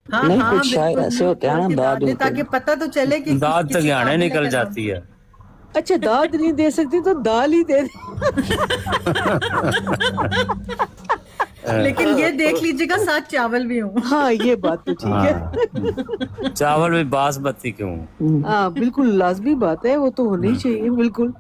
ہاں نہیں ہاں کچھ شاعر بالکل، ایسے ہوتے ہیں نا داد داد دے تاکہ پتہ تو چلے کہ داد کسی تک یہاں قابل نکل ہے جاتی ہے. اچھا داد نہیں دے سکتی تو دال ہی دے دے. لیکن یہ دیکھ لیجیے گا ساتھ چاول بھی ہوں. ہاں یہ بات تو ٹھیک ہے. ہاں چاول بھی باسمتی کیوں؟ ہاں بالکل لازمی بات ہے، وہ تو ہونی ہی چاہیے بالکل.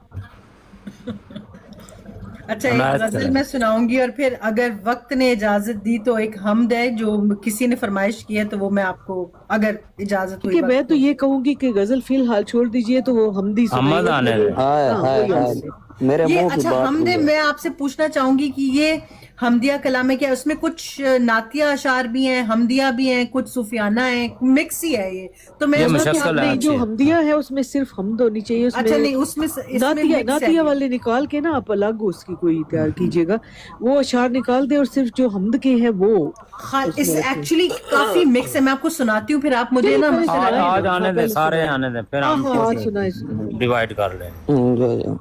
اچھا ایک عنایت غزل کریں. میں سناؤں گی، اور پھر اگر وقت نے اجازت دی تو ایک حمد ہے جو کسی نے فرمائش کی ہے، تو وہ میں آپ کو اگر اجازت ہوئی کہ میں وقت تو تو. یہ کہوں گی کہ غزل فی الحال چھوڑ دیجئے تو وہ حمدی حمد سنائیے. آنے دیں. ہائے ہاں ہائے وہی ہائے حمد ہے. میرے یہ منہ کی اچھا بات حمد ہوئی ہے. میں آپ سے پوچھنا چاہوں گی کہ یہ حمدیہ کلام ہے، کیا اس میں کچھ نعتیہ اشعار بھی ہیں، حمدیہ بھی ہیں، کچھ صوفیانہ ہیں، مکس ہی ہے یہ؟ تو میں یہ اس نہ کو کہ مشکل ہے نہیں، جو اچھی. حمدیہ ہے اس میں صرف حمد ہونی چاہیے. اس اچھا میں نہیں، اس میں مکس ہے نعتیہ یہ. والے نکال کے نا آپ الگ اس کی کوئی تیار کیجئے گا، وہ اشعار نکال دے اور صرف جو حمد کے ہیں وہ اس اس میں رکھیں. ایکچولی کافی مکس ہے، میں آپ کو سناتی ہوں، پھر آپ مجھے چلیے نا پہلے سنائیں نا. آج ہاں آنے دیں، پہلے سارے سنائیں. آنے دیں، پھر ہاں ہم ہاں کچھ آج سنائیں سنائیں. ڈیوائیڈ کر لیں. جو جو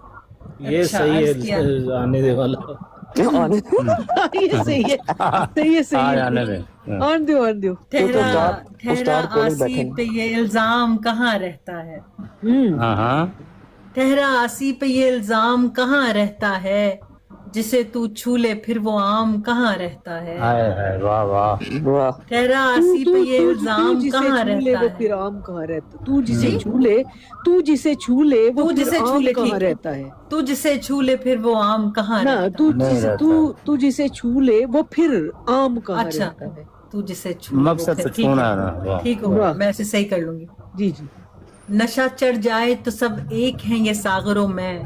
یہ اچھا صحیح عرض کیا. ہے آنے دے والا. آنے یہ صحیح ہے، صحیح ہے، صحیح آج ہے. آنے دیں. آن دیو آن دیو. کیونکہ ٹھہرا ٹھہرا استاد کول ہی بیٹھے آسی پہ ہیں. یہ الزام کہاں رہتا ہے، ہاں ہاں ٹھہرا آسی پہ یہ الزام کہاں رہتا ہے، جسے تو چھو لے پھر وہ عام کہاں رہتا ہے. ہائے ہائے واہ واہ. واہ ٹھہرا آسی پہ یہ الزام جسے کہاں چھو لے رہتا وہ ہے. پھر عام کہاں رہتا. تو جسے جی چھو لے، تو جسے چھو لے وہ تو پھر جسے چھو عام لے، کہاں ٹھیک ہے، رہتا ہے. تو جسے چھو لے پھر وہ عام کہاں نہ رہتا تو ہے. نہیں جسے رہتا. تو جسے چھو لے وہ پھر عام کہاں اچھا رہتا ہے. تو جسے چھو لے وہ مقصد پھر تو ٹھیک ہے، چھونا ہے نا. واہ. ٹھیک ہوگا، واہ. میں اسے صحیح کر لوں گی. جی جی. نشہ چڑھ جائے تو سب ایک ہیں یہ ساغروں میں،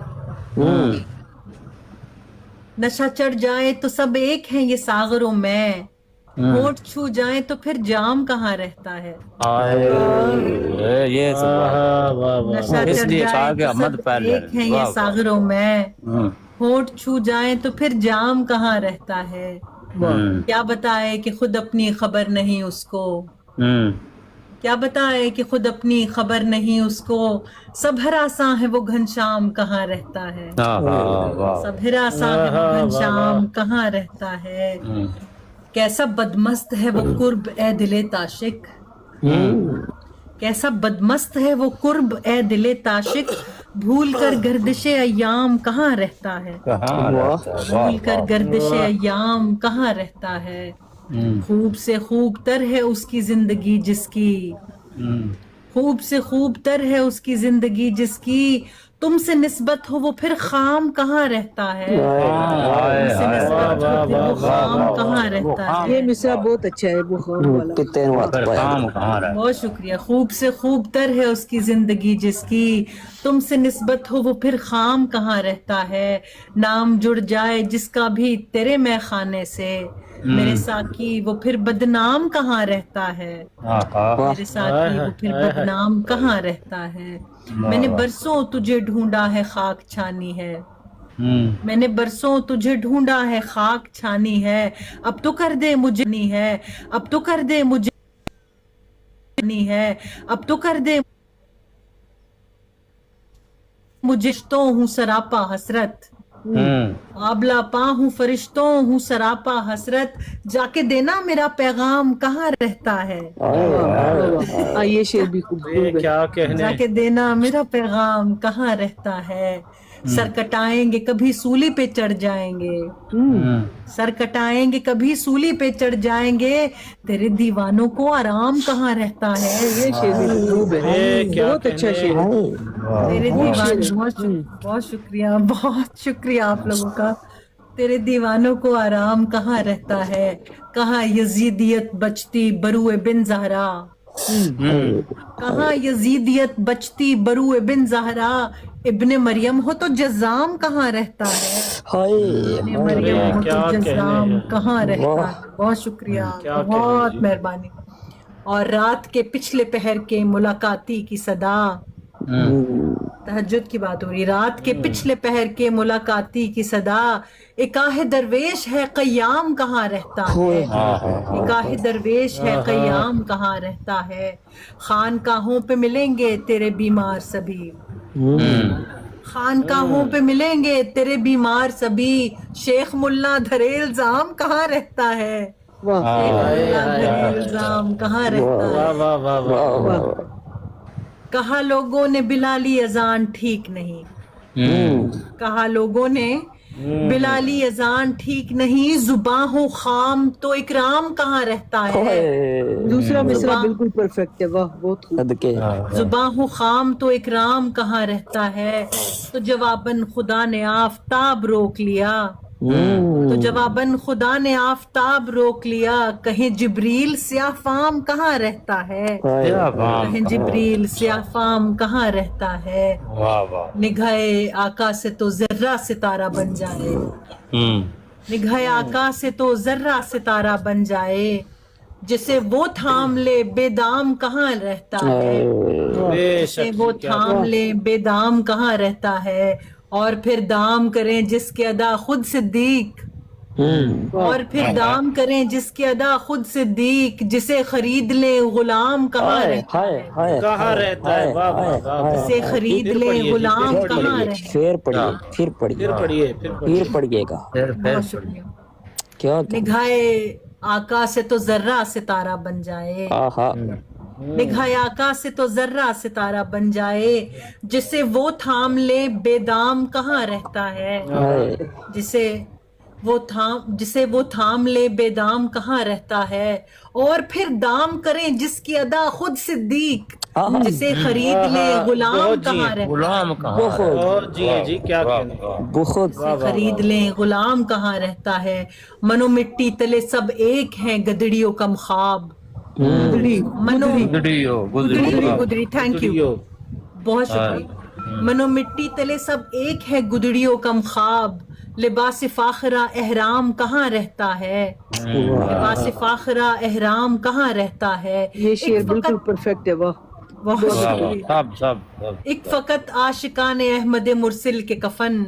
نشہ چڑھ جائے تو سب ایک ہیں یہ ساغروں میں، ہونٹ چھو جائیں تو پھر جام کہاں رہتا ہے. ہائے یہ تو واہ بات واہ واہ نشہ اس چڑھ لیے جائے کہا تو کہ سب احمد پہلے ایک ہیں یہ واہ واہ. ساغروں میں، ہوں ہونٹ چھو جائیں تو پھر جام کہاں رہتا ہے. واہ. کیا بتائے کہ خود اپنی خبر نہیں اس کو، ہوں کیا بتائے کہ خود اپنی خبر نہیں اس کو، سب ہراساں ہے وہ گھنشام کہاں رہتا ہے. ہاں ہاں واہ. سب ہراساں ہے وہ گھنشام کہاں رہتا ہے. کیسا بدمست ہے وہ قرب اے دل تاشق، کیسا بدمست ہے وہ قرب اے دل تاشق، بھول کر گردش ایام کہاں رہتا ہے. کہاں رہتا ہے. واہ بھول کر واہ. گردش ایام کہاں رہتا ہے. خوب سے خوب تر ہے اس کی زندگی جس کی، خوب سے خوب تر ہے اس کی زندگی جس کی، تم سے نسبت ہو وہ پھر خام کہاں رہتا ہے. تم سے نسبت ہو پھر وہ خام کہاں وہ رہتا خام ہے. یہ مصرع بہت اچھا ہے بخام والا. کتے نو ہاتھ پھر پایا. کام کہاں رہتا. بہت شکریہ. خوب سے خوب تر ہے اس کی زندگی جس کی، تم سے نسبت ہو وہ پھر خام کہاں رہتا ہے. نام جڑ جائے جس کا بھی تیرے میں خانے سے، میرے ساقی وہ پھر بدنام کہاں رہتا ہے. میرے ساقی وہ پھر بدنام کہاں رہتا ہے. میں نے برسوں تجھے ڈھونڈا ہے خاک چھانی ہے، میں نے برسوں تجھے ڈھونڈا ہے خاک چھانی ہے، اب تو کر دے مجھے نہیں ہے، اب تو کر دے مجھے نہیں ہے، اب تو کر دے مجھے. فرشتوں ہوں سراپا حسرت، آبلا پا ہوں فرشتوں ہوں سراپا حسرت، جا کے دینا میرا پیغام کہاں رہتا ہے. ہاں یہ شعر بھی یہ خوب ہے. کیا کہنے. جا کے دینا میرا پیغام کہاں رہتا ہے. سر کٹائیں گے کبھی سولی پہ چڑھ جائیں گے، سر کٹائیں گے کبھی سولی پہ چڑھ جائیں گے، تیرے دیوانوں کو آرام کہاں رہتا ہے. یہ شعر بھی خوب ہے، یہ کیا بہت اچھا کہنے. شعر ہے. تیرے خوب شعر دیوان ہے. بہت شکریہ، بہت شکریہ آپ لوگوں کا. تیرے دیوانوں کو آرام کہاں رہتا ہے، کہاں یزیدیت بچتی بروئے بن زہرا، کہاں یزیدیت بچتی بروئے بن زہرا، ابن مریم ہو تو جزام کہاں رہتا ہے. ابن مریم ہو تو کیا کہنے جزام ہیں. کہاں رہتا ہے. بہت شکریہ، کیا کہنے بہت جی. مہربانی. اور رات کے پچھلے پہر کے ملاقاتی کی صدا، تہجد کی بات ہو رہی، رات کے پچھلے پہر کے ملاقاتی کی صدا، ایک آہ درویش ہے قیام کہاں رہتا ہے. ایک آہ درویش ہے قیام کہاں رہتا ہے. خانقاہوں پہ ملیں گے تیرے بیمار سبھی، خانقاہوں پہ ملیں گے تیرے بیمار سبھی، شیخ ملا دھرے الزام کہاں رہتا ہے. واہ اللہ بھر الزام کہاں رہتا ہے. واہ واہ واہ واہ واہ کہا لوگوں نے بلالی اذان ٹھیک نہیں. کہا لوگوں نے بلالی اذان ٹھیک نہیں. زباں ہو خام تو اکرام کہاں رہتا ہے. دوسرا مصرع بالکل پرفیکٹ ہے. واہ بہت خوب. زباں ہو خام تو اکرام کہاں رہتا ہے. تو جواباً خدا نے آفتاب روک لیا. تو جواباً خدا نے آفتاب روک لیا. کہیں جبریل سیاہ فام کہاں رہتا ہے. کیا بات. کہیں جبریل سیاہ فام کہاں رہتا ہے. واہ واہ. نگاہے آقا سے تو ذرہ ستارہ بن جائے. نگاہے آقا سے تو ذرہ ستارہ بن جائے. جسے وہ تھام لے بے دام کہاں رہتا ہے. بے جسے شک وہ تھام لے بے دام کہاں رہتا ہے. اور پھر دام کریں جس کے ادا خود صدیق. اور پھر دام کریں جس کے ادا خود صدیق. جسے خرید لیں غلام کہاں رہتا ہے. کہاں رہتا ہے. واہ واہ واہ. جسے خرید لیں غلام کہاں رہتا ہے. پھر پڑھیے پھر پڑھیے پھر پڑھیے گا. بہت شکریہ. کیا نگاہے آقا سے تو ذرہ ستارہ بن جائے. آہا نگاہے آقا سے تو ذرہ ستارہ بن جائے. جسے وہ تھام لے بے دام کہاں رہتا ہے. جسے وہ تھام لے بے دام کہاں رہتا ہے. اور پھر دام کریں جس کی ادا خود صدیق. جسے خرید لے غلام کہاں رہتا ہے. غلام کہاں. اور جی جی کیا کہنے. بہت خرید لیں غلام کہاں رہتا ہے. منو مٹی تلے سب ایک ہیں گدڑیوں کم خواب. منو گدڑی تھینک یو بہت شکریہ. منو مٹی تلے سب ایک ہے گدڑیوں کم خواب. لباس فاخرہ احرام کہاں رہتا ہے. لباس فاخرہ احرام کہاں رہتا ہے. یہ شعر بالکل پرفیکٹ ہے. واہ بہت شکریہ. سب ایک فقط عاشقان احمد مرسل کے کفن.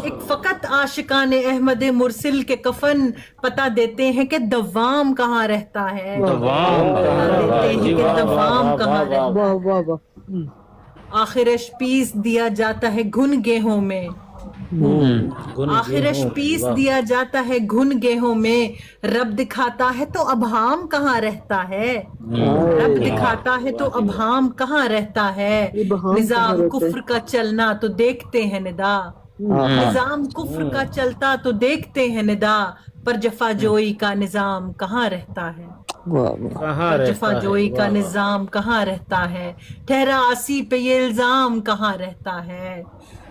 ایک فقط عاشقان احمد مرسل کے کفن پتہ دیتے ہیں کہ دوام کہاں رہتا ہے. دیتے ہیں کہ دوام کہاں رہتا ہے. واہ واہ واہ. آخرش پیس دیا جاتا ہے گھن گیہوں میں. آخرش پیس دیا جاتا ہے گھن گیہوں میں. رب دکھاتا ہے تو ابہام کہاں رہتا ہے. رب دکھاتا ہے تو ابہام کہاں رہتا ہے. نظام کفر کا چلنا تو دیکھتے ہیں ندا. نظام کفر کا چلتا تو دیکھتے ہیں ندا. پر جفا جوئی کا نظام کہاں رہتا ہے. پر جفا جوئی کا نظام کہاں رہتا ہے. ٹھہرا آسی پہ یہ الزام کہاں رہتا ہے.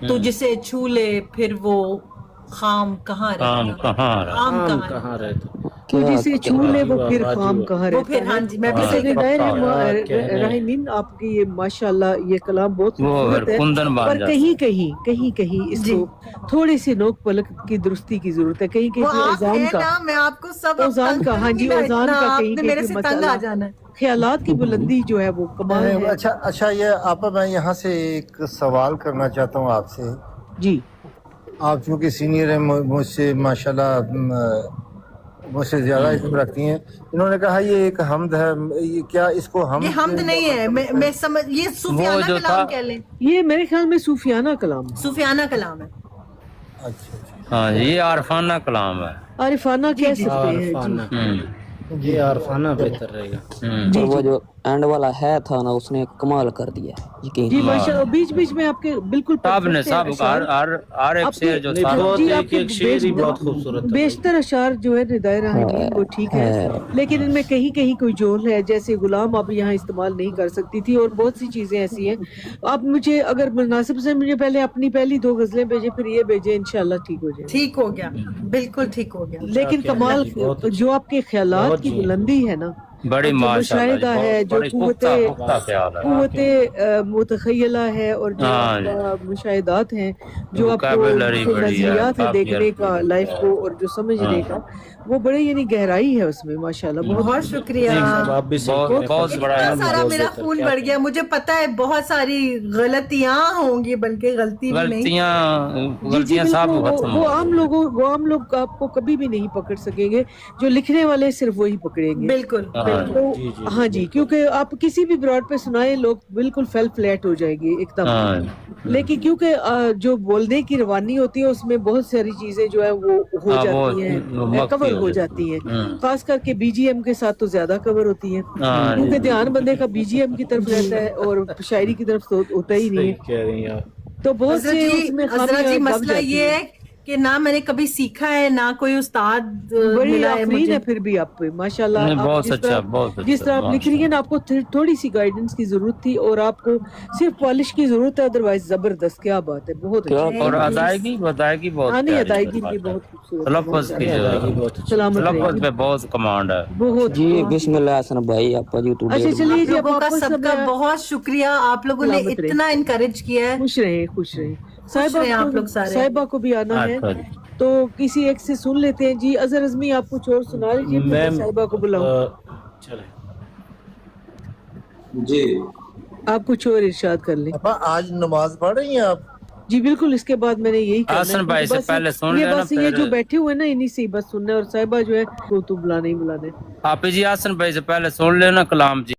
تو جسے چھو لے پھر وہ خام کہاں رہتا ہے. خام کہاں رہتا ہے. تو جسے چھو لے وہ پھر خام کہاں وہ رہتا پھر ہاں جی میں بھی ہے. راہمین آپ کی یہ ماشاءاللہ یہ کلام بہت خوبصورت ہے. پر کہیں اس کو تھوڑی سی نوک پلک کی درستی کی ضرورت ہے. کہیں اذان کا میں آپ کو سب اذان کا ہاں جی اذان کا میرے سے تنگ آ مسئلہ جانا ہے. خیالات کی بلندی جو ہے وہ کمال ہے. اچھا یہ آپا میں یہاں سے ایک سوال کرنا چاہتا ہوں آپ سے. جی آپ چونکہ سینئر ہیں مجھ سے ماشاءاللہ مجھ سے زیادہ علم رکھتی ہیں. انہوں نے کہا یہ ایک حمد ہے. یہ کیا اس کو یہ حمد نہیں ہے. میں سمجھ یہ صوفیانہ کلام کہہ لیں. یہ میرے خیال میں صوفیانہ کلام ہے. صوفیانہ کلام ہے. اچھا ہاں یہ عارفانہ کلام ہے. عارفانہ کہہ سکتے ہیں. جی یہ عارفانہ بہتر رہے گا. وہ جو اینڈ والا ہے تھا نا اس نے کمال کر دیا. جی ماشاءاللہ. بیچ بیچ میں آپ کے بالکل سب نے سب ہر ایک شعر جو تھا ایک شعر ہی بہت خوبصورت. بیشتر اشعار جو ہے ندائے راہمین وہ ٹھیک ہے لیکن ان میں کہیں کوئی جول ہے. جیسے غلام آپ یہاں استعمال نہیں کر سکتی تھی اور بہت سی چیزیں ایسی ہیں. آپ مجھے اگر مناسب سے مجھے پہلے اپنی پہلی 2 غزلیں بھیجیں پھر یہ بھیجیں انشاءاللہ ٹھیک ہو جائے. ٹھیک ہو گیا بالکل ٹھیک ہو گیا. لیکن کمال جو آپ کے خیالات کی بلندی ہے نا بڑی مشاہدہ ہے جو قوت متخیلہ ہے اور جو مشاہدات ہیں جو آپ کو نظریات ہے دیکھنے کا لائف کو اور جو سمجھنے کا وہ بڑے یعنی گہرائی ہے اس میں ماشاءاللہ. بہت شکریہ. بہت بڑا سارا میرا خون بڑھ گیا. مجھے پتا ہے بہت ساری غلطیاں ہوں گی بلکہ غلطی بھی نہیں. غلطیاں سب ختم. وہ عام لوگ آپ کو کبھی بھی نہیں پکڑ سکیں گے. جو لکھنے والے صرف وہی پکڑیں گے. بالکل تو ہاں جی کیونکہ آپ کسی بھی براڈ پہ سنائیں لوگ بالکل فیل فلیٹ ہو جائے گی ایک دم لیکن کیونکہ جو بولنے کی روانی ہوتی ہے اس میں بہت ساری چیزیں جو ہے وہ ہو جاتی ہیں کور ہو جاتی ہیں خاص کر کے بی جی ایم کے ساتھ تو زیادہ کور ہوتی ہے کیونکہ دھیان بندے کا بی جی ایم کی طرف رہتا ہے اور شاعری کی طرف تو ہوتا ہی نہیں ہے کہہ رہی ہیں آپ تو بہت سے اس میں حضرت جی دب مسئلہ جاتی یہ ہیں۔ ہے کہ نہ میں نے کبھی سیکھا ہے نہ کوئی استاد بڑی ملا ہے آفرین مجھے ہے پھر بھی آپ پہ ماشاءاللہ نہیں، آپ بہت اچھا بہت جس طرح آپ لکھ رہی ہیں نا آپ کو تھوڑی سی گائیڈنس کی ضرورت تھی اور آپ کو صرف پالش کی ضرورت ہے ادروائز زبردست کیا بات ہے بہت اچھی اور ادائیگی بہت ہاں نہیں پیاری ہے۔ ادائیگی بھی بہت خوبصورت تلفظ کی جو سلامت رہے تلفظ گی پہ بہت کمانڈ ہے۔ بہت جی بسم اللہ حسن بھائی آپ جی تو اچھا چلیے آپ جی اب لوگوں کا آپ سب کا بہت شکریہ آپ لوگوں نے سلامت رہے۔ اتنا انکریج کیا ہے خوش رہے خوش رہے رہے آپ لوگ سارے۔ صاحبہ کو بھی آنا ہے اچھا جی۔ تو کسی ایک سے سن لیتے ہیں جی اظہر اعظمی آپ کچھ اور سنا لیجیے پھر میں صاحبہ کو بلاؤں چلیں جی آپ کچھ اور ارشاد کر لیں آج نماز پڑھ رہی ہیں آپ؟ جی بالکل اس کے بعد میں نے یہی کرنا حسن بھائی سے بس پہلے سن یہ لینا بس یہ پھر جو بیٹھے ہوئے نا انہی سے ہی بس سننا ہے اور صاحبہ جو ہے وہ تو بلانا ہی بلانا ہے آپ جی حسن بھائی سے پہلے سن لینا کلام جی۔